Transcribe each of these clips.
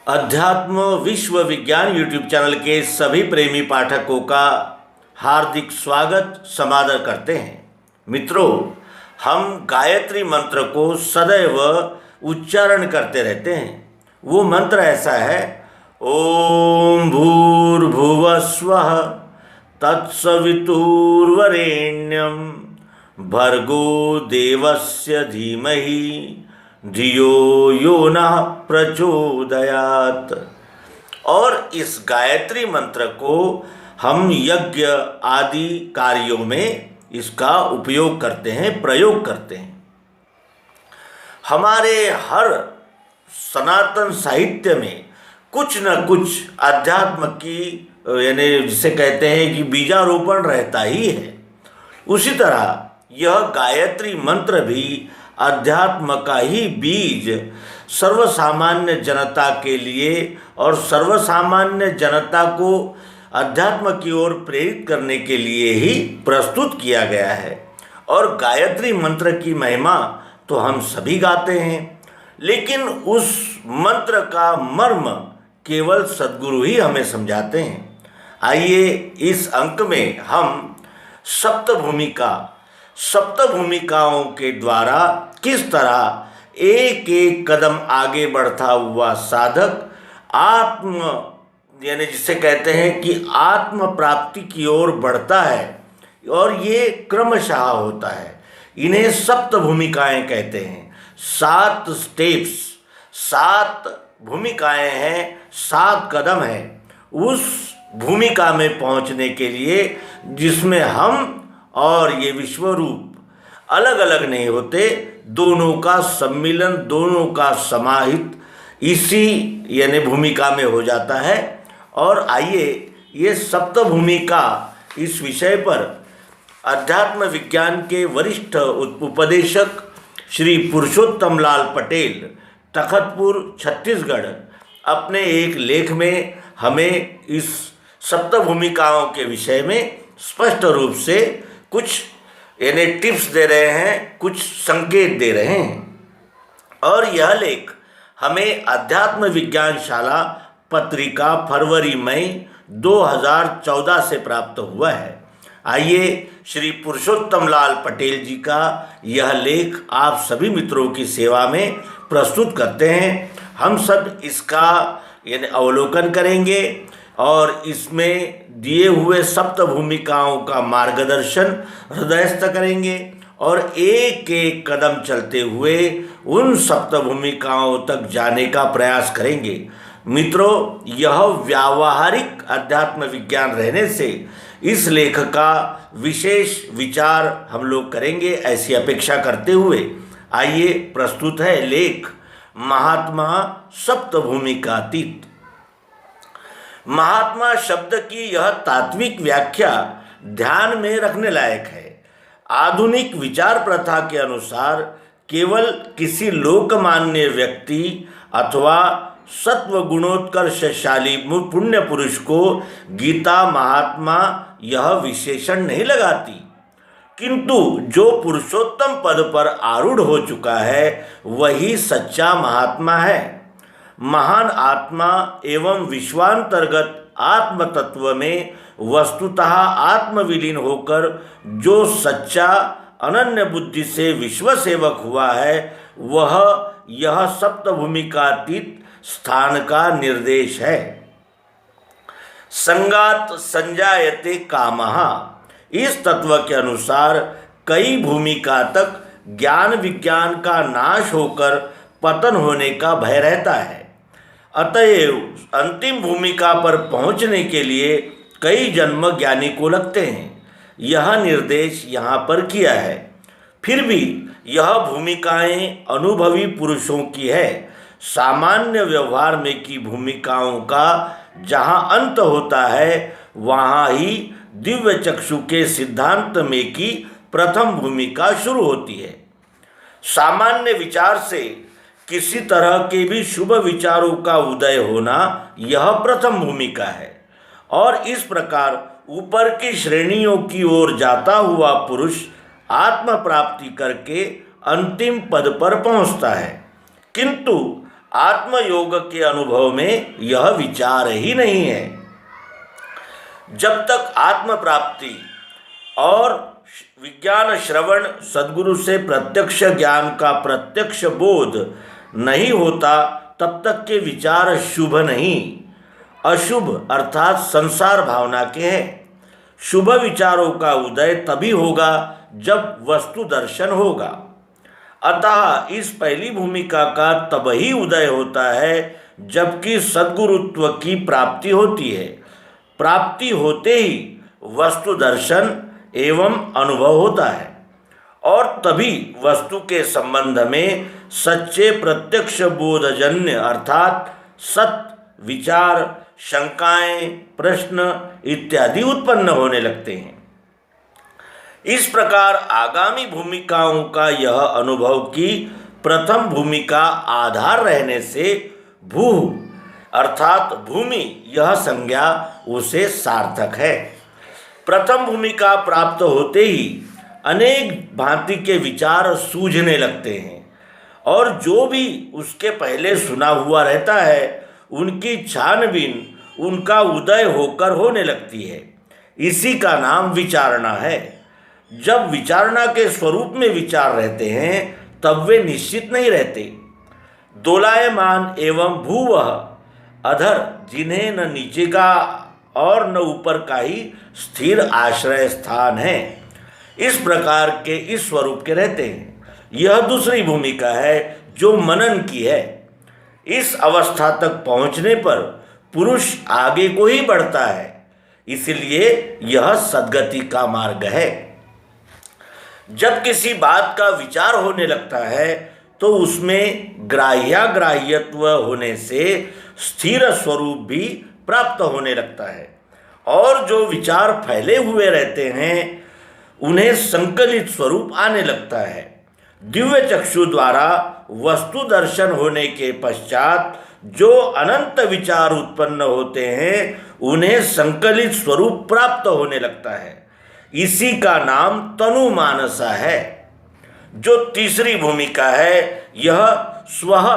अध्यात्म विश्व विज्ञान यूट्यूब चैनल के सभी प्रेमी पाठकों का हार्दिक स्वागत समादर करते हैं। मित्रों, हम गायत्री मंत्र को सदैव उच्चारण करते रहते हैं। वो मंत्र ऐसा है, ओम भूर्भुवस्वः तत्सवितुर्वरेण्यं भर्गो देवस्य धीमहि धियो यो नः प्रचोदयात्। और इस गायत्री मंत्र को हम यज्ञ आदि कार्यों में इसका उपयोग करते हैं, प्रयोग करते हैं। हमारे हर सनातन साहित्य में कुछ न कुछ अध्यात्म की यानी जिसे कहते हैं कि बीजारोपण रहता ही है। उसी तरह यह गायत्री मंत्र भी अध्यात्म का ही बीज सर्वसामान्य जनता के लिए और सर्वसामान्य जनता को अध्यात्म की ओर प्रेरित करने के लिए ही प्रस्तुत किया गया है। और गायत्री मंत्र की महिमा तो हम सभी गाते हैं, लेकिन उस मंत्र का मर्म केवल सद्गुरु ही हमें समझाते हैं। आइए इस अंक में हम सप्तभूमिकाओं के द्वारा किस तरह एक एक कदम आगे बढ़ता हुआ साधक यानी जिसे कहते हैं कि आत्म प्राप्ति की ओर बढ़ता है, और ये क्रमशः होता है। इन्हें सप्तभूमिकाएं कहते हैं। 7 स्टेप्स, 7 भूमिकाएं हैं, 7 कदम हैं उस भूमिका में पहुंचने के लिए, जिसमें हम और ये विश्वरूप अलग अलग नहीं होते, दोनों का सम्मिलन, दोनों का समाहित इसी यानी भूमिका में हो जाता है। और आइए ये सप्तभूमिका इस विषय पर अध्यात्म विज्ञान के वरिष्ठ उपदेशक श्री पुरुषोत्तम लाल पटेल, तखतपुर, छत्तीसगढ़, अपने एक लेख में हमें इस सप्तभूमिकाओं के विषय में स्पष्ट रूप से कुछ यानी टिप्स दे रहे हैं, कुछ संकेत दे रहे हैं। और यह लेख हमें अध्यात्म विज्ञान शाला पत्रिका फरवरी मई 2014 से प्राप्त हुआ है। आइए श्री पुरुषोत्तम लाल पटेल जी का यह लेख आप सभी मित्रों की सेवा में प्रस्तुत करते हैं। हम सब इसका यानी अवलोकन करेंगे और इसमें दिए हुए सप्त भूमिकाओं का मार्गदर्शन हृदयस्थ करेंगे, और एक एक कदम चलते हुए उन सप्त भूमिकाओं तक जाने का प्रयास करेंगे। मित्रों, यह व्यावहारिक अध्यात्म विज्ञान रहने से इस लेख का विशेष विचार हम लोग करेंगे, ऐसी अपेक्षा करते हुए आइए प्रस्तुत है लेख महात्मा सप्तभूमिकातीत। महात्मा शब्द की यह तात्विक व्याख्या ध्यान में रखने लायक है। आधुनिक विचार प्रथा के अनुसार केवल किसी लोकमान्य व्यक्ति अथवा सत्व गुणोत्कर्षशाली पुण्य पुरुष को गीता महात्मा यह विशेषण नहीं लगाती, किंतु जो पुरुषोत्तम पद पर आरूढ़ हो चुका है वही सच्चा महात्मा है। महान आत्मा एवं विश्वांतर्गत आत्म तत्व में वस्तुतः आत्मविलीन होकर जो सच्चा अनन्य बुद्धि से विश्व सेवक हुआ है, वह यह सप्तभूमिकातीत स्थान का निर्देश है। संगात संजायते कामः, इस तत्व के अनुसार कई भूमिका तक ज्ञान विज्ञान का नाश होकर पतन होने का भय रहता है। अतएव अंतिम भूमिका पर पहुंचने के लिए कई जन्म ज्ञानी को लगते हैं, यह निर्देश यहाँ पर किया है। फिर भी यह भूमिकाएं अनुभवी पुरुषों की है। सामान्य व्यवहार में की भूमिकाओं का जहाँ अंत होता है, वहाँ ही दिव्य चक्षु के सिद्धांत में की प्रथम भूमिका शुरू होती है। सामान्य विचार से किसी तरह के भी शुभ विचारों का उदय होना यह प्रथम भूमिका है, और इस प्रकार ऊपर की श्रेणियों की ओर जाता हुआ पुरुष आत्म प्राप्ति करके अंतिम पद पर पहुंचता है। किंतु आत्मयोग के अनुभव में यह विचार ही नहीं है। जब तक आत्म प्राप्ति और विज्ञान श्रवण सद्गुरु से प्रत्यक्ष ज्ञान का प्रत्यक्ष बोध नहीं होता, तब तक के विचार शुभ नहीं, अशुभ अर्थात संसार भावना के हैं। शुभ विचारों का उदय तभी होगा जब वस्तु दर्शन होगा। अतः इस पहली भूमिका का तब ही उदय होता है जबकि सद्गुरुत्व की प्राप्ति होती है। प्राप्ति होते ही वस्तु दर्शन एवं अनुभव होता है और तभी वस्तु के संबंध में सच्चे प्रत्यक्ष बोधजन्य अर्थात सत्य विचार, शंकाएं, प्रश्न इत्यादि उत्पन्न होने लगते हैं। इस प्रकार आगामी भूमिकाओं का यह अनुभव की प्रथम भूमिका आधार रहने से भू अर्थात भूमि यह संज्ञा उसे सार्थक है। प्रथम भूमिका प्राप्त होते ही अनेक भांति के विचार सूझने लगते हैं और जो भी उसके पहले सुना हुआ रहता है उनकी छानबीन उनका उदय होकर होने लगती है। इसी का नाम विचारणा है। जब विचारणा के स्वरूप में विचार रहते हैं तब वे निश्चित नहीं रहते। दोलायमान एवं भूवः अधर जिन्हें न नीचे का और न ऊपर का ही स्थिर आश्रय स्थान है, इस प्रकार के इस स्वरूप के रहते हैं। यह दूसरी भूमिका है जो मनन की है। इस अवस्था तक पहुँचने पर पुरुष आगे को ही बढ़ता है, इसलिए यह सद्गति का मार्ग है। जब किसी बात का विचार होने लगता है तो उसमें ग्राह्याग्राह्यत्व होने से स्थिर स्वरूप भी प्राप्त होने लगता है और जो विचार फैले हुए रहते हैं उन्हें संकलित स्वरूप आने लगता है। दिव्य चक्षु द्वारा वस्तु दर्शन होने के पश्चात जो अनंत विचार उत्पन्न होते हैं उन्हें संकलित स्वरूप प्राप्त होने लगता है। इसी का नाम तनु मानसा है। जो तीसरी भूमिका है यह स्वः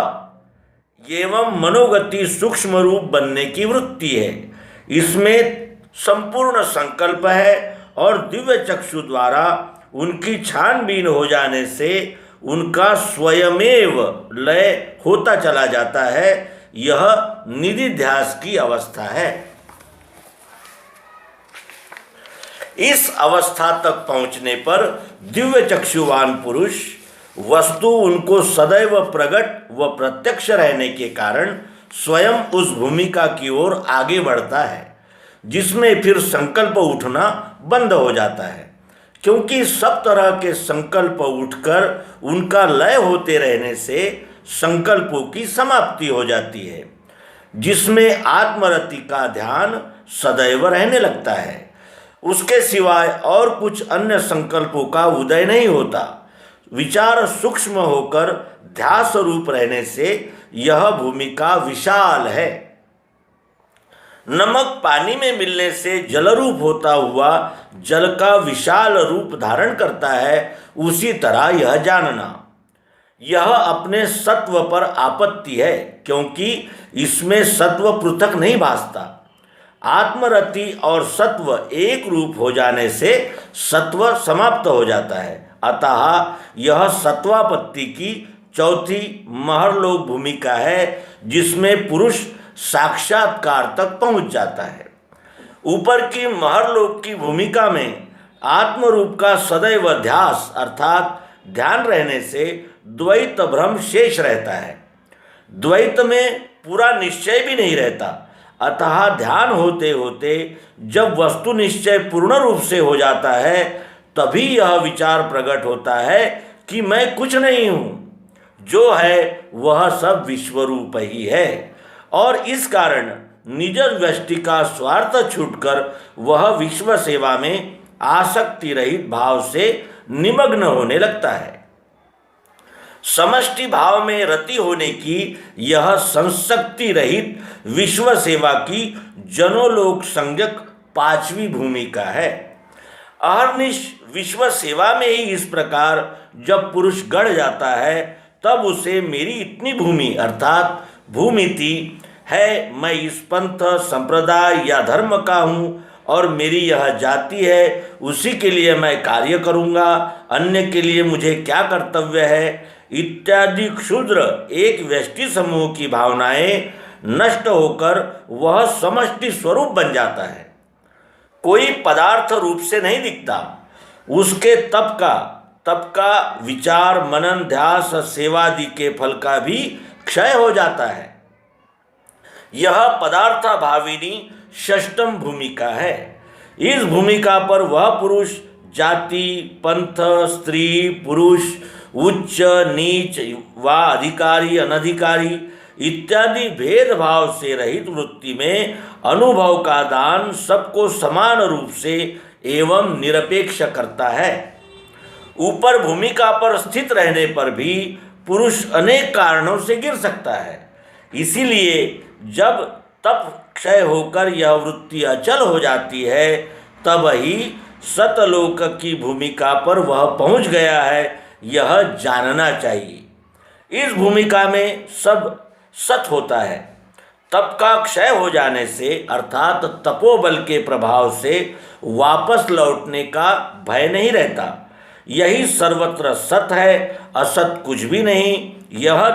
एवं मनोगति सूक्ष्म रूप बनने की वृत्ति है। इसमें संपूर्ण संकल्प है और दिव्य चक्षु द्वारा उनकी छानबीन हो जाने से उनका स्वयमेव लय होता चला जाता है। यह निधिध्यास की अवस्था है। इस अवस्था तक पहुँचने पर दिव्य चक्षुवान पुरुष वस्तु उनको सदैव प्रकट व प्रत्यक्ष रहने के कारण स्वयं उस भूमिका की ओर आगे बढ़ता है जिसमें फिर संकल्प उठना बंद हो जाता है, क्योंकि सब तरह के संकल्प उठकर उनका लय होते रहने से संकल्पों की समाप्ति हो जाती है, जिसमें आत्मरति का ध्यान सदैव रहने लगता है। उसके सिवाय और कुछ अन्य संकल्पों का उदय नहीं होता। विचार सूक्ष्म होकर ध्यास रूप रहने से यह भूमिका विशाल है। नमक पानी में मिलने से जल रूप होता हुआ जल का विशाल रूप धारण करता है, उसी तरह यह जानना। यह अपने सत्व पर आपत्ति है, क्योंकि इसमें सत्व पृथक नहीं भासता। आत्मरति और सत्व एक रूप हो जाने से सत्व समाप्त हो जाता है। अतः यह सत्वापत्ति की चौथी महरलोक भूमिका है, जिसमें पुरुष साक्षात्कार तक पहुंच जाता है। ऊपर की महरलोक की भूमिका में आत्मरूप का सदैव ध्यास अर्थात ध्यान रहने से द्वैत भ्रम शेष रहता है। द्वैत में पूरा निश्चय भी नहीं रहता। अतः ध्यान होते होते जब वस्तु निश्चय पूर्ण रूप से हो जाता है तभी यह विचार प्रकट होता है कि मैं कुछ नहीं हूँ, जो है वह सब विश्वरूप ही है। और इस कारण निज व्यष्टि का स्वार्थ छूटकर वह विश्व सेवा में आसक्ति रहित भाव से निमग्न होने लगता है। समष्टि भाव में रति होने की यह संशक्ति रहित विश्व सेवा की जनोलोक संज्ञक पांचवी भूमिका है। अहर्निश विश्व सेवा में ही इस प्रकार जब पुरुष गढ़ जाता है तब उसे मेरी इतनी भूमि अर्थात भूमिति है, मैं इस पंथ संप्रदाय या धर्म का हूँ और मेरी यह जाति है, उसी के लिए मैं कार्य करूँगा, अन्य के लिए मुझे क्या कर्तव्य है इत्यादि क्षुद्र एक व्यष्टि समूह की भावनाएं नष्ट होकर वह समष्टि स्वरूप बन जाता है। कोई पदार्थ रूप से नहीं दिखता, उसके तप का विचार मनन ध्यास सेवादि के फल का भी क्षय हो जाता है। यह पदार्थाभाविनी षष्टम भूमिका है। इस भूमिका पर वह पुरुष जाति पंथ स्त्री पुरुष उच्च नीच व अधिकारी अनधिकारी इत्यादि भेदभाव से रहित वृत्ति में अनुभव का दान सबको समान रूप से एवं निरपेक्ष करता है। ऊपर भूमिका पर स्थित रहने पर भी पुरुष अनेक कारणों से गिर सकता है। इसीलिए जब तप क्षय होकर यह वृत्ति अचल हो जाती है, तब ही सतलोक की भूमिका पर वह पहुंच गया है, यह जानना चाहिए। इस भूमिका में सब सत होता है। तप का क्षय हो जाने से अर्थात तपोबल के प्रभाव से वापस लौटने का भय नहीं रहता। यही सर्वत्र सत है, असत कुछ भी नहीं। यह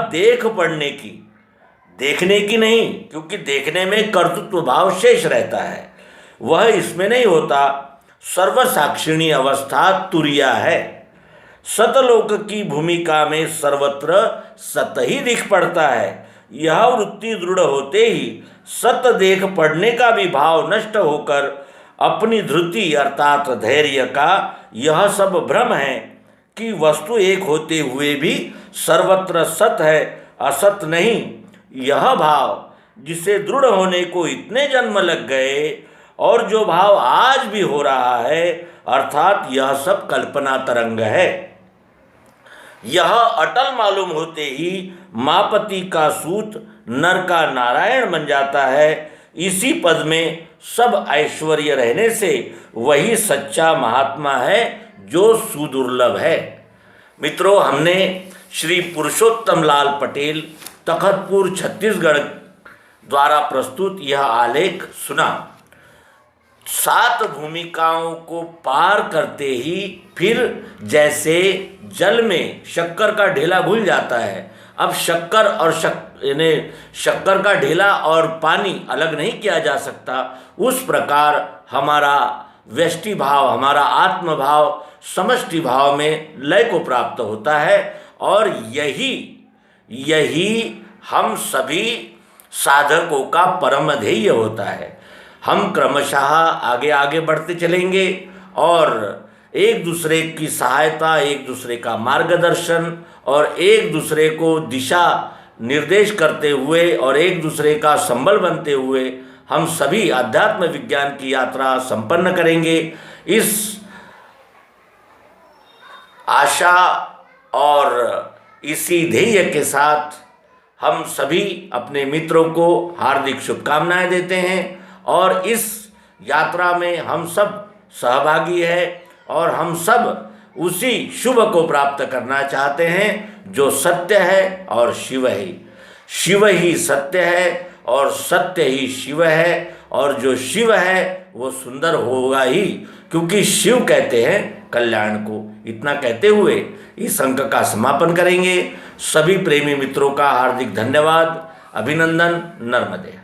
देखने की नहीं, क्योंकि देखने में कर्तृत्व भाव शेष रहता है, वह इसमें नहीं होता। सर्वसाक्षिणी अवस्था तुरिया है। सतलोक की भूमिका में सर्वत्र सत ही दिख पड़ता है। यह वृत्ति दृढ़ होते ही सत देख पड़ने का भी भाव नष्ट होकर अपनी धृति अर्थात धैर्य का यह सब भ्रम है कि वस्तु एक होते हुए भी सर्वत्र सत है असत नहीं, यह भाव जिसे दृढ़ होने को इतने जन्म लग गए और जो भाव आज भी हो रहा है अर्थात यह सब कल्पना तरंग है, यह अटल मालूम होते ही मापति का सूत नर का नारायण बन जाता है। इसी पद में सब ऐश्वर्य रहने से वही सच्चा महात्मा है जो सुदुर्लभ है। मित्रों, हमने श्री पुरुषोत्तम लाल पटेल तखतपुर छत्तीसगढ़ द्वारा प्रस्तुत यह आलेख सुना। 7 भूमिकाओं को पार करते ही फिर जैसे जल में शक्कर का ढेला घुल जाता है। अब शक्कर का ढेला और पानी अलग नहीं किया जा सकता। उस प्रकार हमारा व्यष्टि भाव, हमारा आत्म भाव समष्टि भाव में लय को प्राप्त होता है और यही हम सभी साधकों का परम ध्येय होता है। हम क्रमशः आगे आगे बढ़ते चलेंगे और एक दूसरे की सहायता, एक दूसरे का मार्गदर्शन और एक दूसरे को दिशा निर्देश करते हुए और एक दूसरे का संबल बनते हुए हम सभी अध्यात्म विज्ञान की यात्रा संपन्न करेंगे। इस आशा और इसी ध्येय के साथ हम सभी अपने मित्रों को हार्दिक शुभकामनाएं देते हैं और इस यात्रा में हम सब सहभागी हैं और हम सब उसी शुभ को प्राप्त करना चाहते हैं जो सत्य है और शिव है। शिव ही सत्य है और सत्य ही शिव है और जो शिव है वो सुंदर होगा ही, क्योंकि शिव कहते हैं कल्याण को। इतना कहते हुए इस अंक का समापन करेंगे। सभी प्रेमी मित्रों का हार्दिक धन्यवाद, अभिनंदन, नर्मदे।